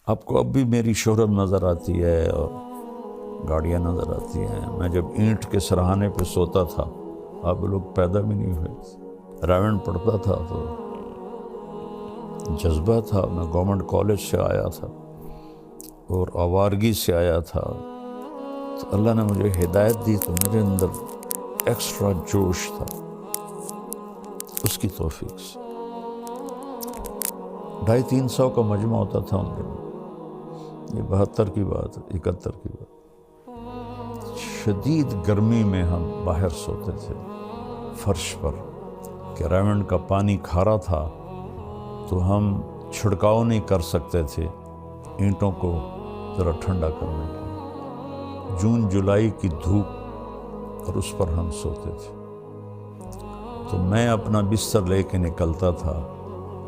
آپ کو اب بھی میری شہرت نظر آتی ہے اور گاڑیاں نظر آتی ہیں۔ میں جب اینٹ کے سرہانے پہ سوتا تھا، آپ لوگ پیدا بھی نہیں ہوئے، راون پڑھتا تھا تو جذبہ تھا، میں گورنمنٹ کالج سے آیا تھا اور آوارگی سے آیا تھا، تو اللہ نے مجھے ہدایت دی تو میرے اندر ایکسٹرا جوش تھا، اس کی توفیق سے 250-300 کا مجمع ہوتا تھا ان دنوں، یہ 72 کی بات ہے، 71 کی بات۔ شدید گرمی میں ہم باہر سوتے تھے فرش پر، کہ راون کا پانی کھارا تھا تو ہم چھڑکاؤ نہیں کر سکتے تھے اینٹوں کو ذرا ٹھنڈا کرنے کے لیے، جون جولائی کی دھوپ، اور اس پر ہم سوتے تھے۔ تو میں اپنا بستر لے کے نکلتا تھا،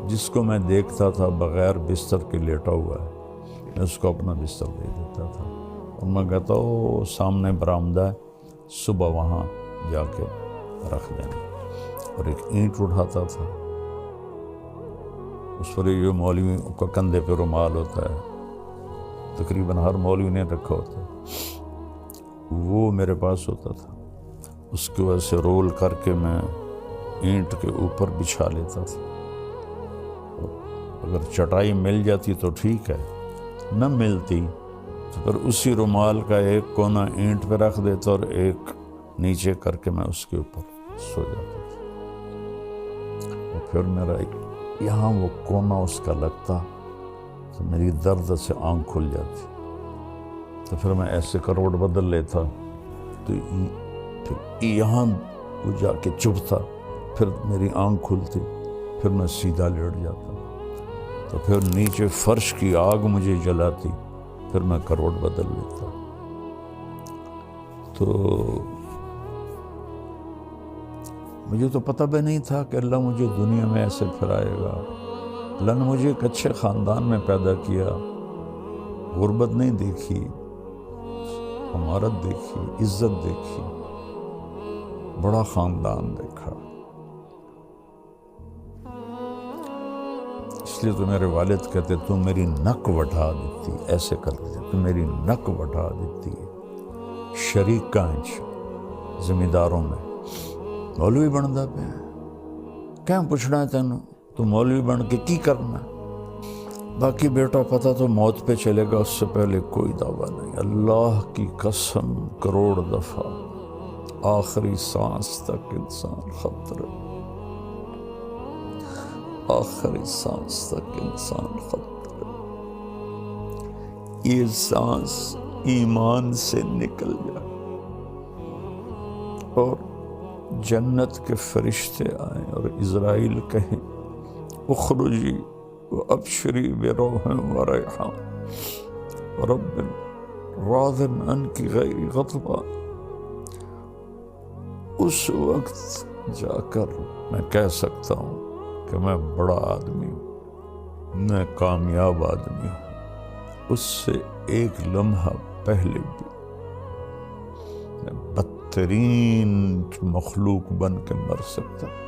جس کو میں دیکھتا تھا بغیر بستر کے لیٹا ہوا ہے، میں اس کو اپنا بستر دے دیتا تھا، اور میں کہتا او سامنے برآمدہ ہے، صبح وہاں جا کے رکھ دینا، اور ایک اینٹ اٹھاتا تھا، اس پر جو مولوی کا کندھے پہ رومال ہوتا ہے، تقریباً ہر مولوی نے رکھا ہوتا ہے، وہ میرے پاس ہوتا تھا، اس کی وجہ سے رول کر کے میں اینٹ کے اوپر بچھا لیتا تھا۔ اگر چٹائی مل جاتی تو ٹھیک ہے، نہ ملتی تو پھر اسی رومال کا ایک کونا اینٹ پہ رکھ دیتا اور ایک نیچے کر کے میں اس کے اوپر سو جاتا تھا، اور پھر میرا یہاں وہ کونا اس کا لگتا تو میری درد سے آنکھ کھل جاتی، تو پھر میں ایسے کروٹ بدل لیتا تو پھر یہاں وہ جا کے چبھتا، پھر میری آنکھ کھلتی، پھر میں سیدھا لیٹ جاتا، تو پھر نیچے فرش کی آگ مجھے جلاتی، پھر میں کروٹ بدل لیتا۔ تو مجھے تو پتہ بھی نہیں تھا کہ اللہ مجھے دنیا میں ایسے پھرائے گا۔ اللہ نے مجھے ایک اچھے خاندان میں پیدا کیا، غربت نہیں دیکھی، امارت دیکھی، عزت دیکھی، بڑا خاندان دیکھا۔ اس لیے تو میرے والد کہتے تو میری نک وٹھا دیتی، ایسے کرتے تو میری نک وٹھا دیتی ہے۔ شریکاں زمینداروں میں مولوی بندا پہ کیا پوچھنا ہے تینوں، تو مولوی بن کے کی کرنا ہے، باقی بیٹا پتہ تو موت پہ چلے گا، اس سے پہلے کوئی دعویٰ نہیں۔ اللہ کی قسم کروڑ دفعہ آخری سانس تک انسان خطرے، آخری سانس تک انسان خطرے، یہ سانس ایمان سے نکل جائے اور جنت کے فرشتے آئیں اور عزرائیل کہیں اخرجی وابشری بروح وریحان ورب راض عنک غیر غضبان، اس وقت جا کر میں کہہ سکتا ہوں کہ میں بڑا آدمی ہوں، میں کامیاب آدمی ہوں۔ اس سے ایک لمحہ پہلے بھی میں بدترین مخلوق بن کے مر سکتا ہوں۔